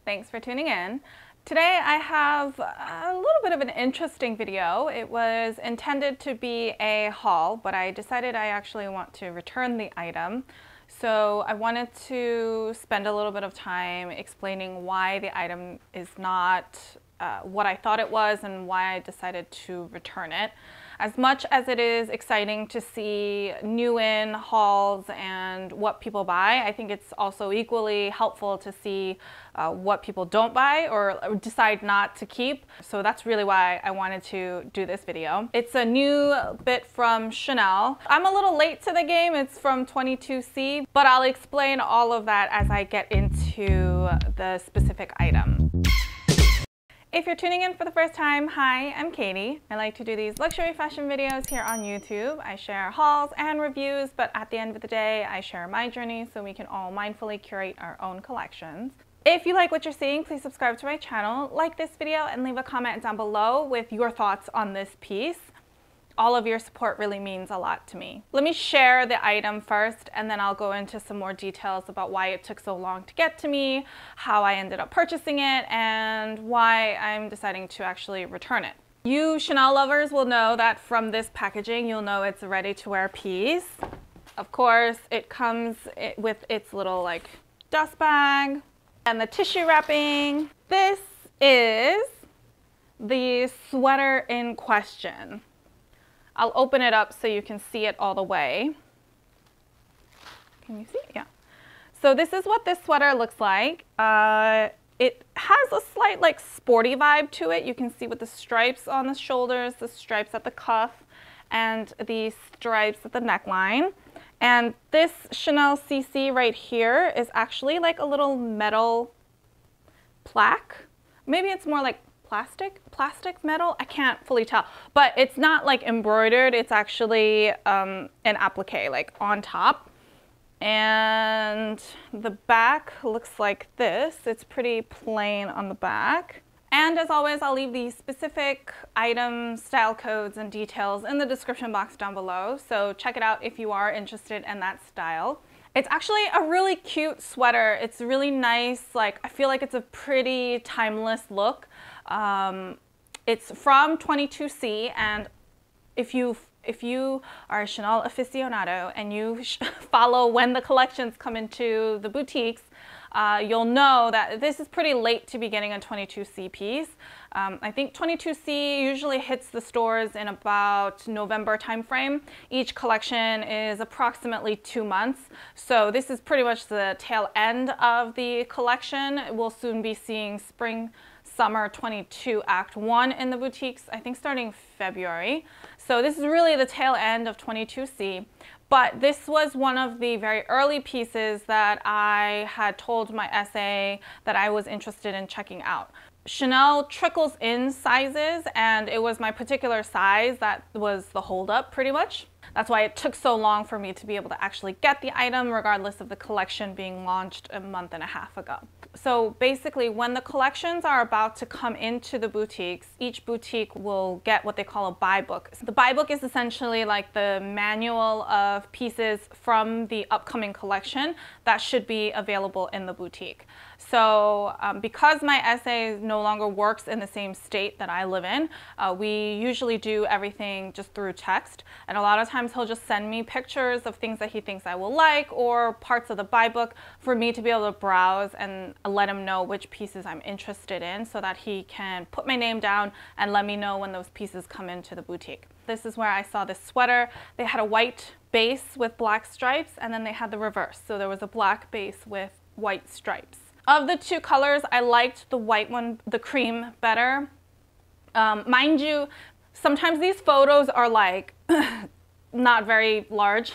Thanks for tuning in. Today I have a little bit of an interesting video. It was intended to be a haul, but I decided I actually want to return the item. So I wanted to spend a little bit of time explaining why the item is not what I thought it was and why I decided to return it. As much as it is exciting to see new in hauls and what people buy, I think it's also equally helpful to see what people don't buy or decide not to keep. So that's really why I wanted to do this video. It's a new bit from Chanel. I'm a little late to the game. It's from 22C, but I'll explain all of that as I get into the specific item. If you're tuning in for the first time, hi, I'm Katie. I like to do these luxury fashion videos here on YouTube. I share hauls and reviews, but at the end of the day, I share my journey so we can all mindfully curate our own collections. If you like what you're seeing, please subscribe to my channel, like this video, and leave a comment down below with your thoughts on this piece. All of your support really means a lot to me. Let me share the item first, and then I'll go into some more details about why it took so long to get to me, how I ended up purchasing it, and why I'm deciding to actually return it. You Chanel lovers will know that from this packaging, you'll know it's a ready-to-wear piece. Of course, it comes with its little like dust bag and the tissue wrapping. This is the sweater in question. I'll open it up so you can see it all the way. Can you see? Yeah. So this is what this sweater looks like. It has a slight like sporty vibe to it. You can see with the stripes on the shoulders, the stripes at the cuff, and the stripes at the neckline. And this Chanel CC right here is actually like a little metal plaque. Maybe it's more like plastic metal, I can't fully tell, but it's not like embroidered, it's actually an applique like on top. And the back looks like this. It's pretty plain on the back. And as always, I'll leave the specific item style codes and details in the description box down below, so check it out if you are interested in that style. It's actually a really cute sweater. It's really nice. Like, I feel like it's a pretty timeless look. It's from 22C, and if you are a Chanel aficionado and you follow when the collections come into the boutiques, you'll know that this is pretty late to be getting a 22C piece. I think 22C usually hits the stores in about November timeframe. Each collection is approximately 2 months. So this is pretty much the tail end of the collection. We'll soon be seeing spring summer 22 Act 1 in the boutiques, I think starting February. So this is really the tail end of 22C. But this was one of the very early pieces that I had told my SA that I was interested in checking out. Chanel trickles in sizes, and it was my particular size that was the holdup pretty much. That's why it took so long for me to be able to actually get the item, regardless of the collection being launched a month and a half ago. So basically, when the collections are about to come into the boutiques, each boutique will get what they call a buy book. So the buy book is essentially like the manual of pieces from the upcoming collection that should be available in the boutique. So because my SA no longer works in the same state that I live in, we usually do everything just through text. And a lot of times he'll just send me pictures of things that he thinks I will like or parts of the buy book for me to be able to browse and let him know which pieces I'm interested in so that he can put my name down and let me know when those pieces come into the boutique. This is where I saw this sweater. They had a white base with black stripes, and then they had the reverse. So there was a black base with white stripes. Of the two colors, I liked the white one, the cream, better. Mind you, sometimes these photos are like not very large.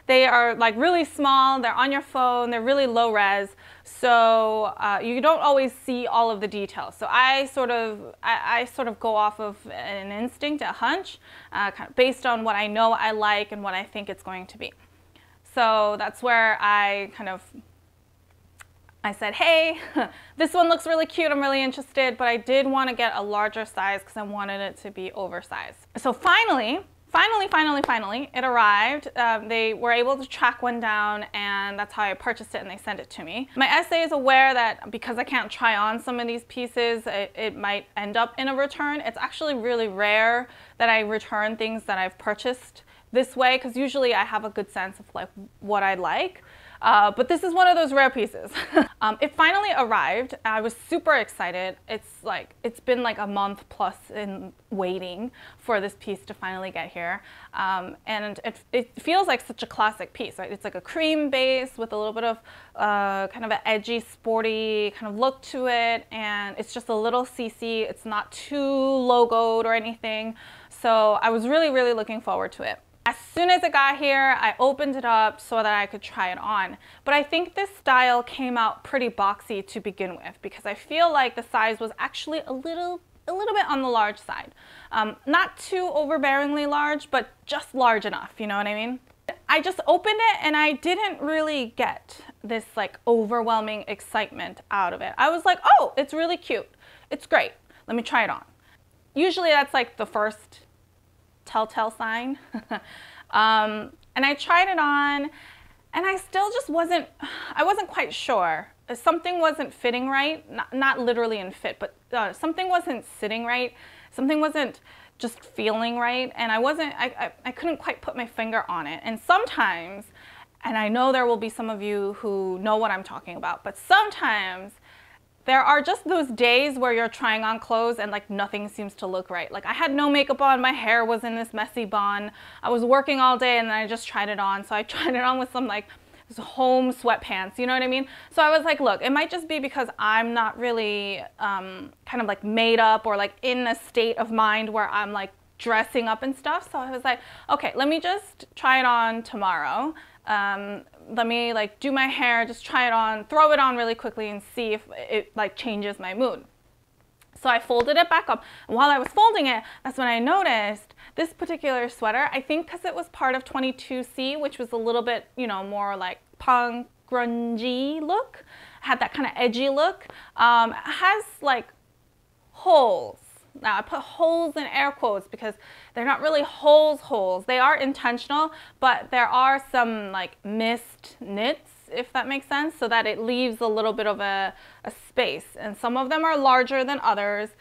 They are like really small, they're on your phone, they're really low res, so you don't always see all of the details. So I sort of go off of an instinct, a hunch, kind of based on what I know I like and what I think it's going to be. So that's where I said, hey, this one looks really cute, I'm really interested, but I did want to get a larger size because I wanted it to be oversized. So finally, Finally, it arrived. They were able to track one down, and that's how I purchased it, and they sent it to me. My SA is aware that because I can't try on some of these pieces, it might end up in a return. It's actually really rare that I return things that I've purchased this way, because usually I have a good sense of like what I like. But this is one of those rare pieces. It finally arrived. I was super excited. It's been like a month plus in waiting for this piece to finally get here. And it feels like such a classic piece, right? It's like a cream base with a little bit of kind of an edgy, sporty kind of look to it. And it's just a little CC. It's not too logoed or anything. So I was really looking forward to it. As soon as it got here, I opened it up so that I could try it on. But I think this style came out pretty boxy to begin with, because I feel like the size was actually a little bit on the large side. Not too overbearingly large, but just large enough, you know what I mean? I just opened it and I didn't really get this like overwhelming excitement out of it. I was like, oh, it's really cute. It's great. Let me try it on. Usually that's like the first telltale sign. And I tried it on and I still just wasn't quite sure. Something wasn't fitting right, not literally in fit, but something wasn't sitting right. Something wasn't just feeling right, and I couldn't quite put my finger on it. And sometimes, and I know there will be some of you who know what I'm talking about, but sometimes there are just those days where you're trying on clothes and like nothing seems to look right. Like I had no makeup on, my hair was in this messy bun. I was working all day and then I just tried it on. So I tried it on with some like home sweatpants, you know what I mean? So I was like, look, it might just be because I'm not really kind of like made up or like in a state of mind where I'm like dressing up and stuff. So I was like, okay, let me just try it on tomorrow. Let me like do my hair, just try it on, throw it on really quickly and see if it like changes my mood. So I folded it back up. And while I was folding it, that's when I noticed this particular sweater, I think because it was part of 22C, which was a little bit, you know, more like punk grungy look, had that kind of edgy look, has like holes. Now I put holes in air quotes because they're not really holes. They are intentional, but there are some like missed knits, if that makes sense, so that it leaves a little bit of a space. And some of them are larger than others,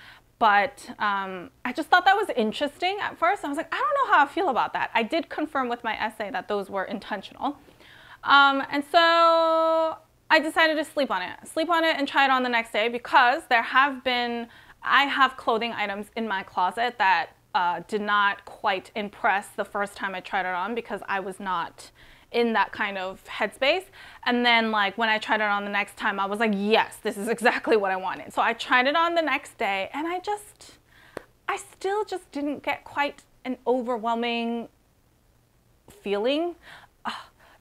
but I just thought that was interesting at first. I was like, I don't know how I feel about that. I did confirm with my essay that those were intentional. And so I decided to sleep on it and try it on the next day, because I have clothing items in my closet that did not quite impress the first time I tried it on, because I was not in that kind of headspace. And then like when I tried it on the next time, I was like, yes, this is exactly what I wanted. So I tried it on the next day and I still just didn't get quite an overwhelming feeling.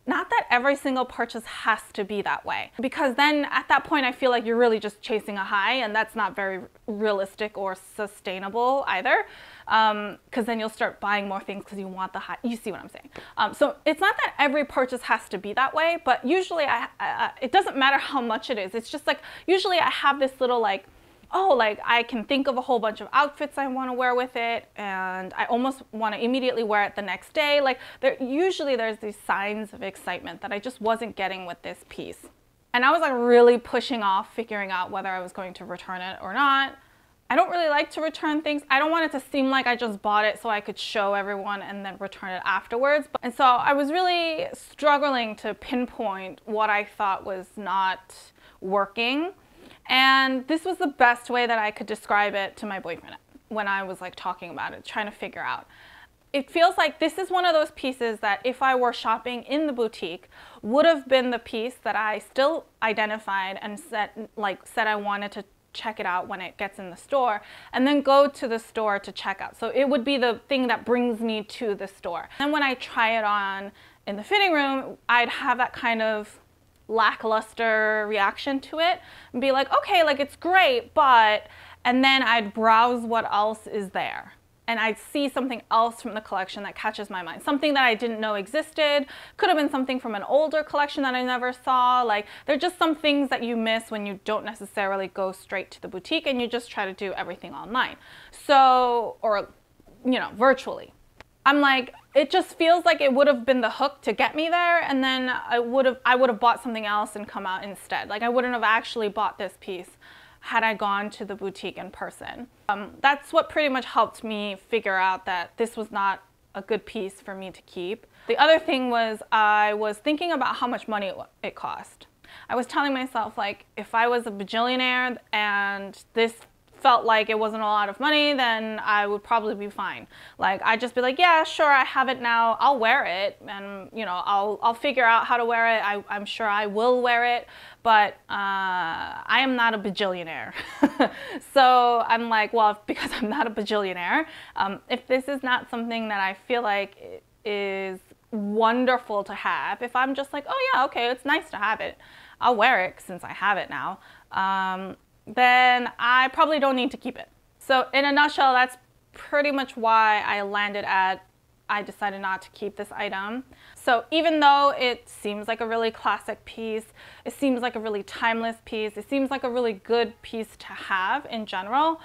Not that every single purchase has to be that way, because then at that point I feel like you're really just chasing a high, and that's not very realistic or sustainable either, because then you'll start buying more things because you want the high. You see what I'm saying? So it's not that every purchase has to be that way, but usually it doesn't matter how much it is. It's just like usually I have this little like, oh, like I can think of a whole bunch of outfits I want to wear with it, and I almost want to immediately wear it the next day. Like usually there's these signs of excitement that I just wasn't getting with this piece. And I was like really pushing off figuring out whether I was going to return it or not. I don't really like to return things. I don't want it to seem like I just bought it so I could show everyone and then return it afterwards. And so I was really struggling to pinpoint what I thought was not working. And this was the best way that I could describe it to my boyfriend when I was like talking about it, trying to figure out. It feels like this is one of those pieces that if I were shopping in the boutique would have been the piece that I still identified and said I wanted to check it out when it gets in the store, and then go to the store to check out. So it would be the thing that brings me to the store. And when I try it on in the fitting room, I'd have that kind of lackluster reaction to it and be like, okay, like it's great, but, and then I'd browse what else is there. And I'd see something else from the collection that catches my mind. Something that I didn't know existed. Could have been something from an older collection that I never saw. Like, there are just some things that you miss when you don't necessarily go straight to the boutique and you just try to do everything online. So, or, you know, virtually. I'm like, it just feels like it would have been the hook to get me there, and then I would have bought something else and come out instead. Like I wouldn't have actually bought this piece had I gone to the boutique in person. That's what pretty much helped me figure out that this was not a good piece for me to keep. The other thing was I was thinking about how much money it cost. I was telling myself, like, if I was a bajillionaire and this felt like it wasn't a lot of money, then I would probably be fine. Like, I'd just be like, yeah, sure, I have it now, I'll wear it, and you know, I'll figure out how to wear it. I'm sure I will wear it, but I am not a bajillionaire. So I'm like, well, because I'm not a bajillionaire, if this is not something that I feel like is wonderful to have, if I'm just like, oh yeah, okay, it's nice to have it, I'll wear it since I have it now, then I probably don't need to keep it. So in a nutshell, that's pretty much why I decided not to keep this item. So even though it seems like a really classic piece, it seems like a really timeless piece, it seems like a really good piece to have in general,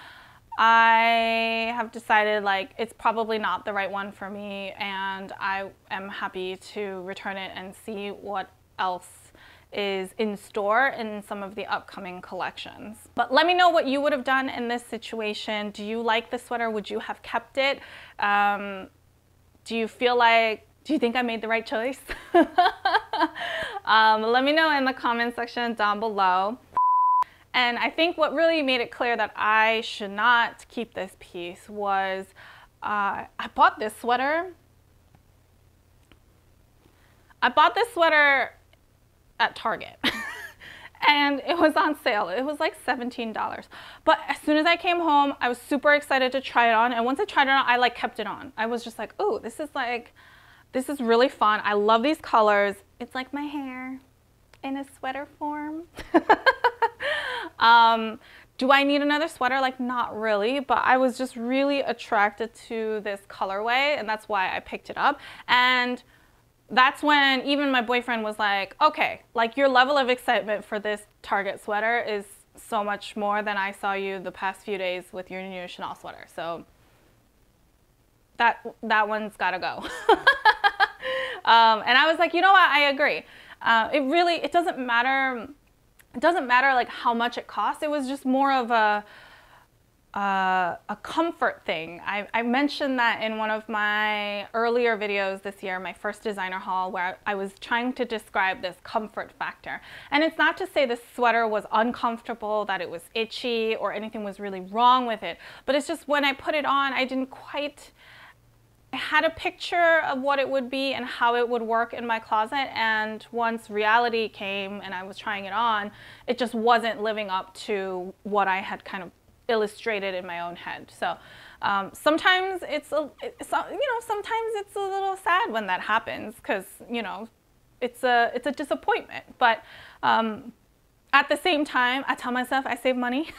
I have decided like it's probably not the right one for me, and I am happy to return it and see what else is in store in some of the upcoming collections. But let me know what you would have done in this situation. Do you like the sweater? Would you have kept it? Do you think I made the right choice? Let me know in the comment section down below. And I think what really made it clear that I should not keep this piece was I bought this sweater at Target and it was on sale. It was like $17. But as soon as I came home, I was super excited to try it on, and once I tried it on, I like kept it on. I was just like, oh, this is really fun. I love these colors. It's like my hair in a sweater form. Do I need another sweater? Like, not really, but I was just really attracted to this colorway, and that's why I picked it up. And that's when even my boyfriend was like, okay, like your level of excitement for this Target sweater is so much more than I saw you the past few days with your new Chanel sweater. So that one's gotta go. And I was like, you know what, I agree. It doesn't matter like how much it costs. It was just more of a comfort thing. I mentioned that in one of my earlier videos this year, my first designer haul, where I was trying to describe this comfort factor. And it's not to say the sweater was uncomfortable, that it was itchy, or anything was really wrong with it, but it's just when I put it on, I had a picture of what it would be and how it would work in my closet, and once reality came and I was trying it on, it just wasn't living up to what I had kind of illustrated in my own head. So sometimes it's a little sad when that happens, because you know it's a disappointment. But at the same time, I tell myself I save money.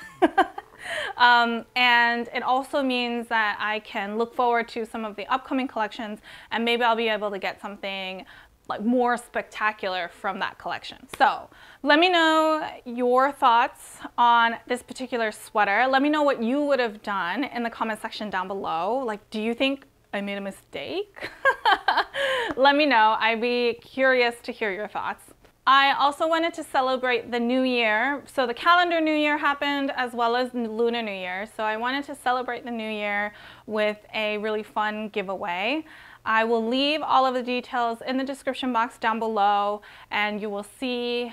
And it also means that I can look forward to some of the upcoming collections, and maybe I'll be able to get something like more spectacular from that collection. So let me know your thoughts on this particular sweater. Let me know what you would have done in the comment section down below. Like, do you think I made a mistake? Let me know. I'd be curious to hear your thoughts. I also wanted to celebrate the new year. So the calendar new year happened as well as the lunar new year. So I wanted to celebrate the new year with a really fun giveaway. I will leave all of the details in the description box down below, and you will see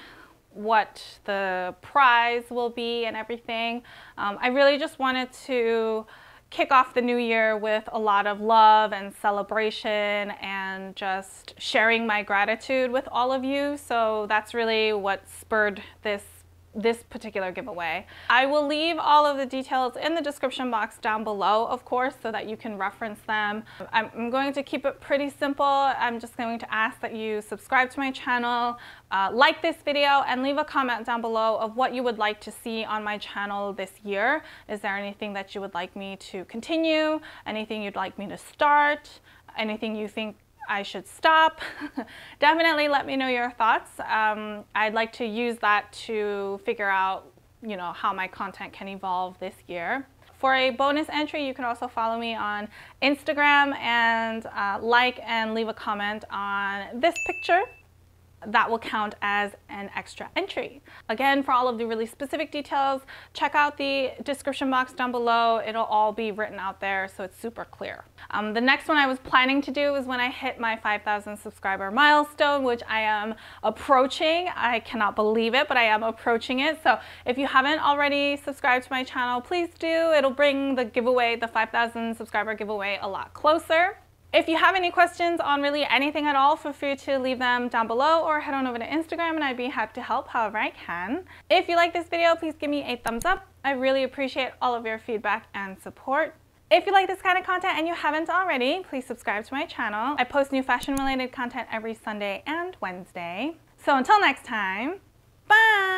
what the prize will be and everything. I really just wanted to kick off the new year with a lot of love and celebration and just sharing my gratitude with all of you. So that's really what spurred this particular giveaway. I will leave all of the details in the description box down below, of course, so that you can reference them. I'm going to keep it pretty simple. I'm just going to ask that you subscribe to my channel, like this video, and leave a comment down below of what you would like to see on my channel this year. Is there anything that you would like me to continue? Anything you'd like me to start? Anything you think I should stop? Definitely let me know your thoughts. I'd like to use that to figure out, you know, how my content can evolve this year. for a bonus entry, you can also follow me on Instagram and like and leave a comment on this picture. That will count as an extra entry. Again, for all of the really specific details, check out the description box down below. It'll all be written out there so it's super clear. The next one I was planning to do is when I hit my 5,000 subscriber milestone, which I am approaching. I cannot believe it, but I am approaching it. So if you haven't already subscribed to my channel, please do. It'll bring the giveaway, the 5,000 subscriber giveaway, a lot closer. If you have any questions on really anything at all, feel free to leave them down below or head on over to Instagram and I'd be happy to help however I can. If you like this video, please give me a thumbs up. I really appreciate all of your feedback and support. If you like this kind of content and you haven't already, please subscribe to my channel. I post new fashion related content every Sunday and Wednesday. So until next time, bye!